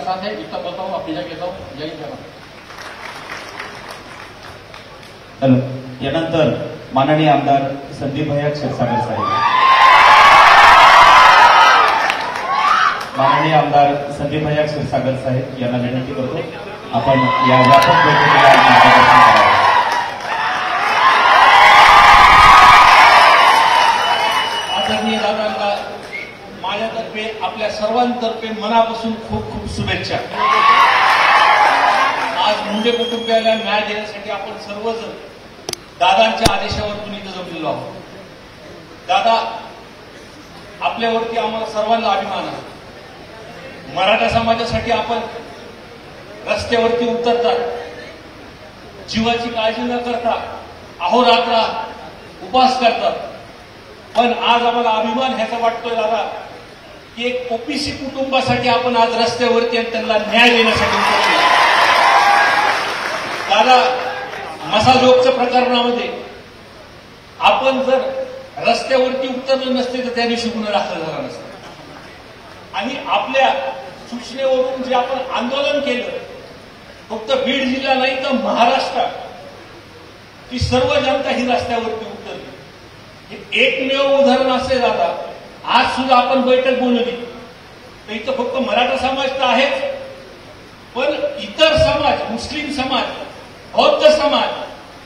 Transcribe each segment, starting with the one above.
आपके साथ है, इतना बोलता हूँ, अपनी जगह जाऊँ, जय जवान। हॅलो, यानंतर माननीय आमदार संदीप भैया क्षीरसागर साहेब, माननीय आमदार संदीप भैया क्षीरसागर साहेब यांना विनंती करतो आपण या व्यापक बैठकीला मार्गदर्शन करावे। आदरणीय दादांना माझ्यातर्फे आपल्या सर्वांतर्फे मनापासून खूप खूप शुभेच्छा। आज मुंडे कुटुंबियाला न्याय देण्यासाठी आपण सर्वजण दादांच्या आदेशावरून इथं जमलेलो आहोत। दादा, आपल्यावरती आम्हाला सर्वांना अभिमान आहे। मराठा समाजासाठी आपण रस्त्यावरती उतरतात, जीवाची काळजी न करता अहोरात्र उपवास करतात, पण आज आम्हाला अभिमान ह्याचा वाटतोय दादा की एक ओबीसी कुटुंबासाठी आपण आज रस्त्यावरती आणि त्यांना न्याय देण्यासाठी उतरतो। दादा, मसाजोगच्या प्रकरणामध्ये आपण जर रस्त्यावरती उतरलो नसते तर त्या दिवशी गुन्हा दाखल झाला नसता, आणि आपल्या सूचनेवरून जे आपण आंदोलन केलं, फक्त बीड जिल्हा नाही तर महाराष्ट्रात ती सर्व जनता ही रस्त्यावरती उतरली। हे एकमेव उदाहरण असे दादा, आज सुद्धा आपण बैठक बोलवली तर इथं फक्त मराठा समाज तर आहेच, पण इतर समाज, मुस्लिम समाज, बौद्ध समाज,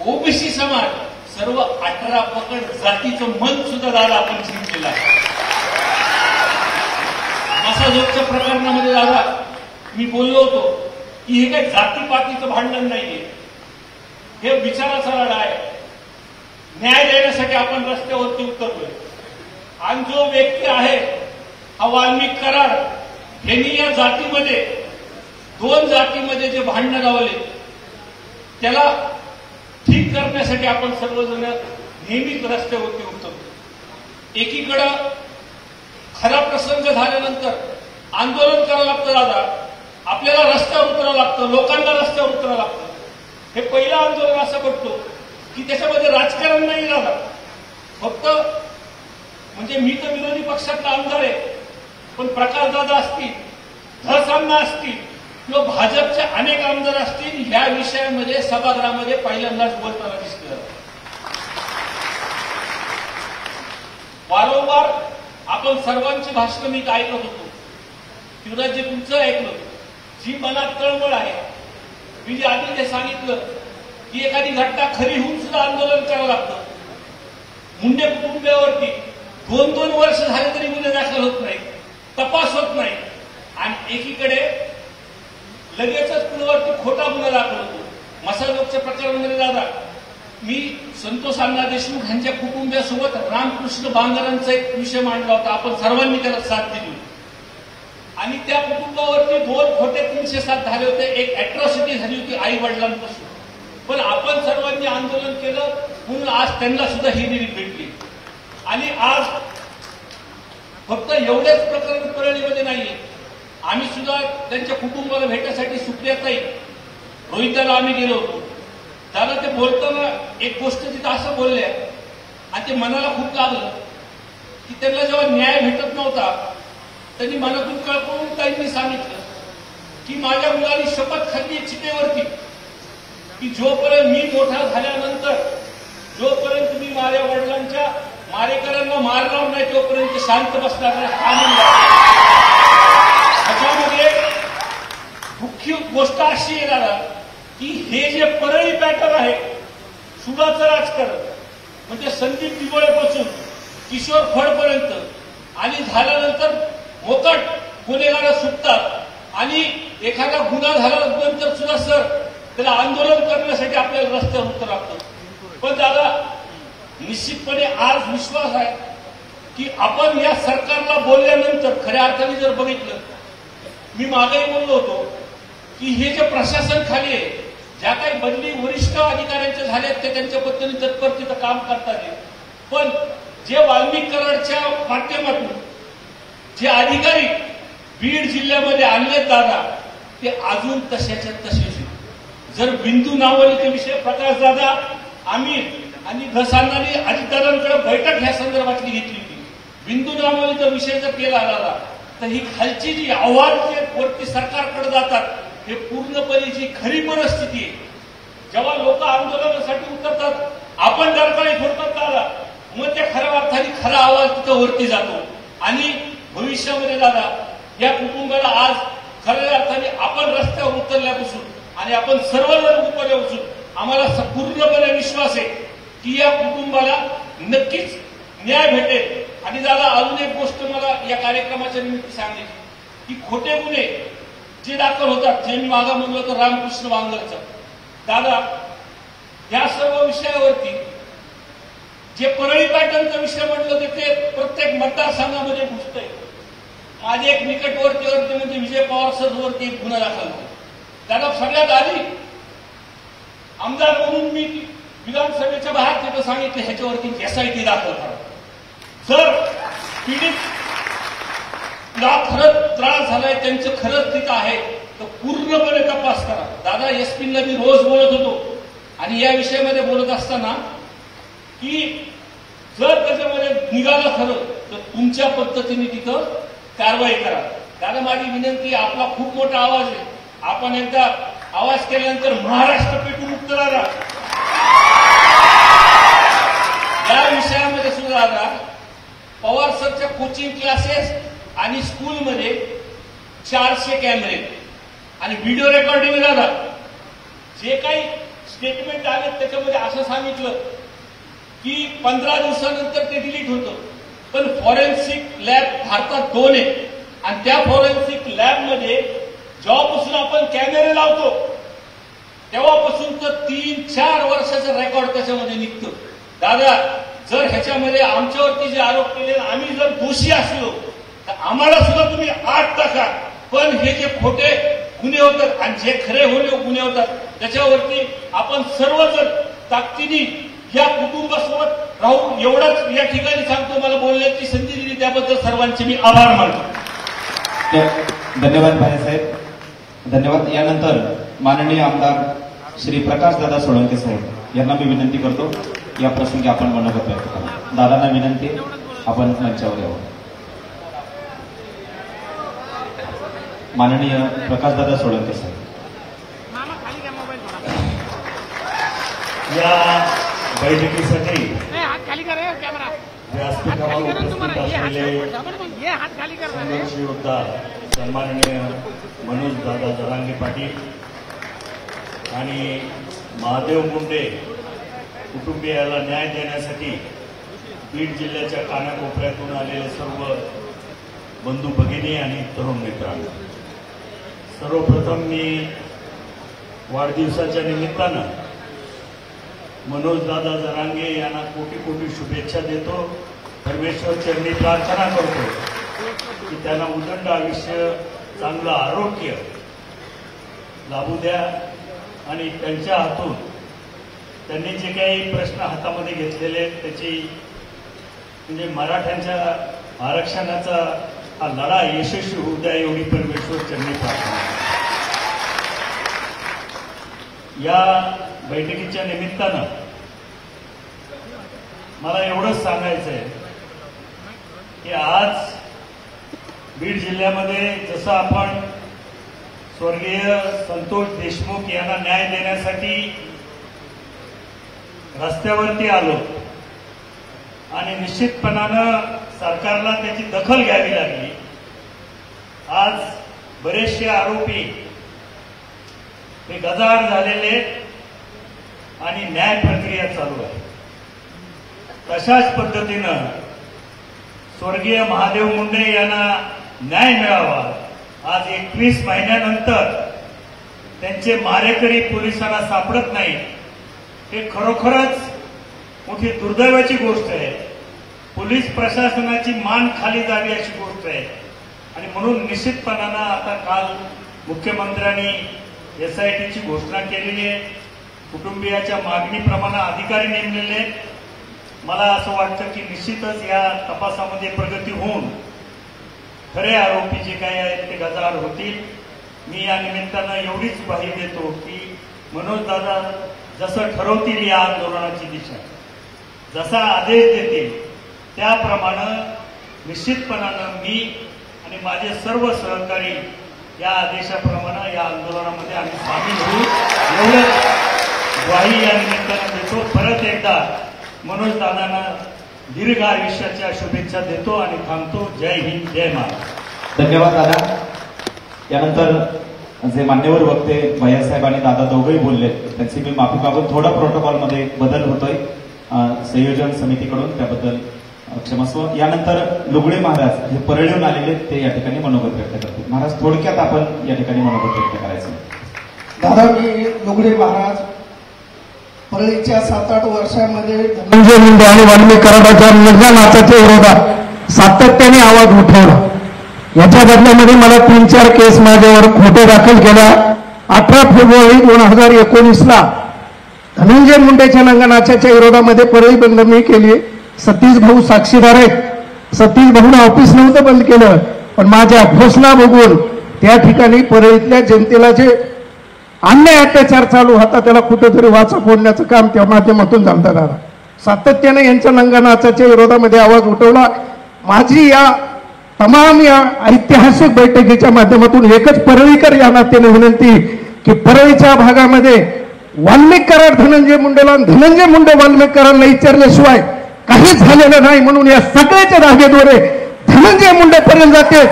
ओबीसी समाज, सर्व 18 पकड जातीचं मन सुद्धा दादा आपण जिंकलेलं आहे। मसाजोगच्या प्रकरणामध्ये दादा मी बोललो होतो की हे काही जातीपातीचं भांडण नाहीये, हे विचाराचा लढा आहे। न्याय देण्यासाठी आपण रस्त्यावरती उतरलोय, आणि जो व्यक्ती आहे हा वाल्मिक कराड, यांनी या जातीमध्ये, 2 जातीमध्ये जे भांडण लावले त्याला ठीक करण्यासाठी आपण सर्वजण नेहमीच रस्त्यावरती उतरतो। एकीकडं खरा प्रसंग झाल्यानंतर आंदोलन करावं लागतं दादा, आपल्याला रस्त्यावर उतरावं लागतं, लोकांना रस्त्यावर उतरावं लागतं। हे पहिलं आंदोलन असं करतो की त्याच्यामध्ये राजकारण नाही दादा, फक्त म्हणजे मी तर विरोधी पक्षातला आमदार आहे, पण प्रकाश दादा असतील, धसांना असतील किंवा भाजपचे अनेक आमदार असतील, या विषयामध्ये सभागृहामध्ये पहिल्यांदाच बोलताना दिसतं। वारंवार आपण सर्वांची भाषणं मी ऐकत होतो, शिवराजजी तुमचं ऐकलं, जी मनात तळमळ आहे, मी जे आधी ते सांगितलं की एखादी घटना खरी होऊन सुद्धा आंदोलन करावं लागतं। मुंडे कुटुंबियावरती 2-2 वर्ष झाले तरी गुन्हे दाखल होत नाही, तपास होत नाही, आणि एकीकडे लगेचच पुण्यावरती खोटा गुन्हा दाखल होतो। मसाजोगच्या प्रकरणामध्ये दादा मी संतोष अण्णा देशमुख यांच्या कुटुंबियासोबत रामकृष्ण बांगरांचा एक विषय मांडला होता, आपण सर्वांनी त्याला साथ दिली, आणि त्या कुटुंबावरती 2 खोटे 307 झाले होते, एक अॅट्रॉसिटी झाली होती आई वडिलांपासून, पण आपण सर्वांनी आंदोलन केलं म्हणून आज त्यांना सुद्धा ही निधी भेटली। आणि आज फक्त एवढेच प्रकरण परळीमध्ये नाहीये, आम्ही सुद्धा त्यांच्या कुटुंबाला भेटण्यासाठी सुप्रियाताई, रोहितला आम्ही गेलो होतो। दादा ते बोलताना एक गोष्ट तिथं असं बोलल्या आणि ते मनाला खूप लागलं की त्यांना जेव्हा न्याय भेटत नव्हता त्यांनी मनातून कळकळून ताईंनी सांगितलं की माझ्या मुलाने शपथ खाल्ली चितेवरती की जोपर्यंत मी मोठा झाल्यानंतर, जोपर्यंत मी माझ्या वडिलांच्या मारेकऱ्यांना मारणार नाही तोपर्यंत शांत बसणार नाही। त्याच्यामध्ये मुख्य गोष्ट अशी आहे दादा की हे जे परळी पॅटर्न आहे, सुडाचं राजकारण, म्हणजे संदीप दिवळेपासून किशोर फडपर्यंत, आणि झाल्यानंतर मोकाट गुन्हेगार सुटतात, आणि एखादा गुन्हा झाल्यानंतर सुद्धा सर त्याला आंदोलन करण्यासाठी आपल्याला रस्त्यावर उतरावं लागतं। पण दादा निश्चितपणे आज विश्वास आहे की आपण या सरकारला बोलल्यानंतर खऱ्या अर्थाने जर बघितलं, मी मागेही बोललो होतो की हे जे प्रशासन खाली आहे, ज्या काही बदली वरिष्ठ अधिकाऱ्यांच्या झाल्यात ते त्यांच्या पद्धतीने तत्परतेचं काम करतात, पण जे वाल्मिक कराडच्या माध्यमातून जे अधिकारी बीड जिल्ह्यामध्ये आणलेत दादा, ते अजून तशाच्या तसेच। जर बिंदू नावलीचे विषय प्रकाश दादा, आम्ही आणि घसांनी अजितदादांकडे बैठक ह्या संदर्भातली घेतली होती, बिंदू नावलीचा विषय जर केला दादा तर ही खालची जी आव्हान जे वरती सरकारकडे जातात हे पूर्णपणे जी खरी परिस्थिती आहे. जेव्हा लोक आंदोलनासाठी उतरतात, आपण दरकाळी फोडतात दादा, मग त्या खऱ्या अर्थाने खरा आवाज तिथं वरती जातो. आणि भविष्यामध्ये दादा या कुटुंबाला आज खऱ्या अर्थाने आपण रस्त्यावर उतरल्यापासून आणि आपण सर्वजण उतरल्यापासून आम्हाला पूर्णपणे विश्वास आहे की या कुटुंबाला नक्कीच न्याय भेटेल. आणि दादा अजून एक गोष्ट मला या कार्यक्रमाच्या निमित्त सांगायची की खोटे गुन्हे जे दाखल होतात, जे मी मागा म्हणलो होतं रामकृष्ण बांगरचं, दादा या सर्व विषयावरती जे परळी पॅटर्नचा विषय म्हटलं होते ते प्रत्येक मतदारसंघामध्ये घुसतंय. माझे एक निकटवर्ती म्हणजे विजय पवार सरवरती एक गुन्हा दाखल झाला. दादा सगळ्यात आधी आमदार म्हणून मी विधानसभेच्या बाहेर तिथं सांगितलं ह्याच्यावरती एसआयटी दाखल करा. जर पीडितला खरंच त्रास झालाय, त्यांचं खरंच तिथं आहे तर पूर्णपणे तपास करा. दादा एसपीला मी रोज बोलत होतो आणि या विषयामध्ये बोलत असताना की जर त्याच्यामध्ये निघालं खरं तर तुमच्या पद्धतीने तिथं कारवाई करा. दादा माझी विनंती, आपला खूप मोठा आवाज आहे, आपण एकदा आवाज केल्यानंतर महाराष्ट्र पेटून मुक्त राहा. या विषयामध्ये सुद्धा दादा पवार सरच्या कोचिंग क्लासेस आणि स्कूलमध्ये 400 कॅमेरे आणि व्हिडिओ रेकॉर्डिंग दादा जे काही स्टेटमेंट आले त्याच्यामध्ये असं सांगितलं की 15 दिवसानंतर ते डिलीट होतं. पण फॉरेन्सिक लॅब भारतात 2 आहे आणि त्या फॉरेन्सिक लॅबमध्ये जेव्हापासून आपण कॅमेरे लावतो तेव्हापासून तर 3-4 वर्षाचं रेकॉर्ड त्याच्यामध्ये निघतं. दादा जर ह्याच्यामध्ये आमच्यावरती जे आरोप केले आम्ही जर दोषी असलो तर आम्हाला सुद्धा तुम्ही 8 टाका. पण हे जे खोटे गुन्हे होतात आणि जे खरे गुन्हे होतात त्याच्यावरती आपण सर्वजण ताकदीने या कुटुंबासोबत राहू. एवढंच या ठिकाणी सांगतो. मला बोलण्याची संधी दिली त्याबद्दल सर्वांचे मी आभार मानतो. धन्यवाद भाईसाहेब, धन्यवाद. यानंतर माननीय आमदार श्री प्रकाशदादा सोळंके साहेब यांना मी विनंती करतो या प्रसंगी आपण मनोगत व्यक्त करा. दादांना विनंती, आपण मंचावर यावं. माननीय प्रकाशदादा सोळंके साहेब. या बैठकीसाठी व्यासपीठावर उपस्थित असलेले संघर्ष योद्धा सन्माननीय मनोज दादा जरांगे पाटील आणि महादेव मुंडे कुटुंबियाला न्याय देण्यासाठी बीड जिल्ह्याच्या कानाकोपऱ्यातून आलेले सर्व बंधू भगिनी आणि तरुण मित्रांनो, सर्वप्रथम मी वाढदिवसाच्या निमित्तानं मनोज दादा जरांगे यांना कोटी कोटी शुभेच्छा देतो. परमेश्वर चरणी प्रार्थना करतो की त्यांना उदंड आयुष्य, चांगलं आरोग्य लाभू द्या आणि त्यांच्या हातून त्यांनी जे काही प्रश्न हातामध्ये घेतलेले त्याची म्हणजे मराठ्यांच्या आरक्षणाचा हा लढा यशस्वी होऊ द्या एवढी परमेश्वर चरणी प्रार्थना. या बैठकीच्या निमित्तानं मला एवढंच सांगायचं आहे की आज बीड जिल्ह्यामध्ये जसं आपण स्वर्गीय संतोष देशमुख यांना न्याय देण्यासाठी रस्त्यावरती आलो आणि निश्चितपणानं सरकारला त्याची दखल घ्यावी लागली. आज बरेचसे आरोपी हे गजाआड झालेले आणि न्याय प्रक्रिया चालू आहे. तशाच पद्धतीनं स्वर्गीय महादेव मुंडे यांना न्याय मिळावा. आज 21 महिन्यानंतर त्यांचे मारेकरी पोलिसांना सापडत नाही, हे खरोखरच मोठी दुर्दैवाची गोष्ट आहे. पोलीस प्रशासनाची मान खाली जावी अशी गोष्ट आहे आणि म्हणून निश्चितपणानं आता काल मुख्यमंत्र्यांनी एसआयटीची घोषणा केलेली आहे. कुटुंबियाच्या मागणीप्रमाणे अधिकारी नेमलेले. मला असं वाटतं की निश्चितच या तपासामध्ये प्रगती होऊन खरे आरोपी जे काही आहेत ते गजाआड होतील. मी या निमित्तानं एवढीच ग्वाही देतो की मनोज दादा जसं ठरवतील या आंदोलनाची दिशा, जसा आदेश देतील त्याप्रमाणे निश्चितपणानं मी आणि माझे सर्व सहकारी या आदेशाप्रमाणे या आंदोलनामध्ये आम्ही सामील होऊ एवढं ग्वाही या निमित्तानं देतो. परत एकदा मनोज दादांना दीर्घ आयुष्याच्या शुभेच्छा देतो आणि थांबतो. जय हिंद, जय महाराष्ट्र. धन्यवाद दादा. यानंतर जे मान्यवर वक्ते भैयासाहेब आणि दादा दोघंही बोलले त्यांची मी माफी मागून थोडा प्रोटोकॉलमध्ये बदल होतोय संयोजन समितीकडून, त्याबद्दल क्षमस्व. यानंतर लुगडे महाराज हे परळीहून आलेले ते या ठिकाणी मनोगत व्यक्त करतील. महाराज थोडक्यात आपण या ठिकाणी मनोगत व्यक्त करायचं. दादा, मी लुगडे महाराज परळीच्या 7-8 वर्षांमध्ये धनंजय मुंडे आणि वाल्मिक कराडाच्या निर्गमनाच्या विरोधात सातत्याने आवाज उठवला. याच्या बदल्यामध्ये मला 3-4 केस माझ्यावर खोटे दाखल केल्या. 18 फेब्रुवारी 2019ला धनंजय मुंडेच्या लंघनाच्या विरोधामध्ये परळी बंद मी केली. सतीश भाऊ साक्षीदार आहेत. सतीश भाऊनं ऑफिस नव्हतं बंद केलं, पण माझ्या घोषणा बघून त्या ठिकाणी परळीतल्या जनतेला जे अन्याय अत्याचार चालू होता त्याला कुठेतरी वाचा फोडण्याचं काम त्या माध्यमातून झालं. दादा सातत्याने यांच्या लंघनाच्या विरोधामध्ये आवाज उठवला. माझी या तमाम या ऐतिहासिक बैठकीच्या माध्यमातून एकच परळीकर या नात्याने विनंती की परळीच्या भागामध्ये वाल्मिक कराड धनंजय मुंडेला, धनंजय मुंडे वाल्मिक कराडला विचारल्याशिवाय काहीच झालेलं नाही. म्हणून या सगळ्याच्या धागेद्वारे धनंजय मुंडेपर्यंत जाते.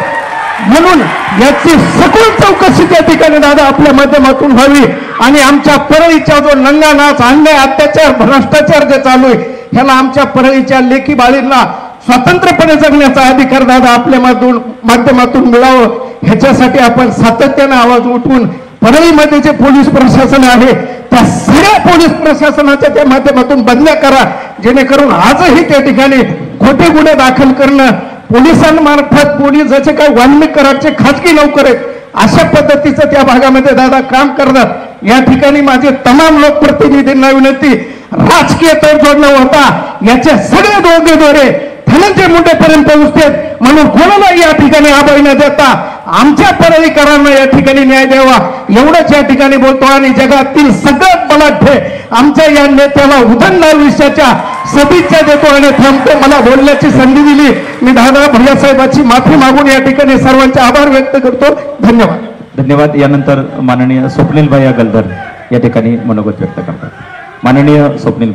म्हणून याची सखोल चौकशी त्या ठिकाणी दादा आपल्या माध्यमातून व्हावी आणि आमच्या परळीचा जो नंगानाच, अन्याय, अत्याचार, भ्रष्टाचार जे चालू आहे ह्याला आमच्या परळीच्या लेखी बाळींना स्वतंत्रपणे जगण्याचा अधिकार दादा आपल्या माध्यमातून मिळावं, ह्याच्यासाठी आपण सातत्याने आवाज उठवून परळीमध्ये जे पोलीस प्रशासन आहे त्या सगळ्या पोलीस प्रशासनाच्या त्या माध्यमातून बदल्या करा, जेणेकरून आजही त्या ठिकाणी खोटे गुन्हे दाखल करणं, पोलिसांमार्फत पोलीस जसे काही वाल्मिक कराडचे खाजगी नोकर आहेत अशा पद्धतीचं त्या भागामध्ये दादा काम करतात. या ठिकाणी माझे तमाम लोकप्रतिनिधींना विनंती, राजकीय तडजोड न होता याचे सगळे दोघे धनंजय मुंडेपर्यंत पोहोचते. म्हणून कोणालाही या ठिकाणी अभय न देता आमच्या परळीकरांना या ठिकाणी न्याय द्यावा एवढंच या ठिकाणी बोलतो. आणि जगातील सगळ्यात बलाढ्य आमच्या या नेत्याला उदंड आयुष्याच्या सदिच्छा देतो आणि थांबतो. मला बोलण्याची संधी दिली, मी दादा भैयासाहेबांची माफी मागून या ठिकाणी सर्वांचे आभार व्यक्त करतो. धन्यवाद. धन्यवाद. यानंतर माननीय स्वप्नील भैया गलदर या ठिकाणी मनोगत व्यक्त करतात. माननीय स्वप्नील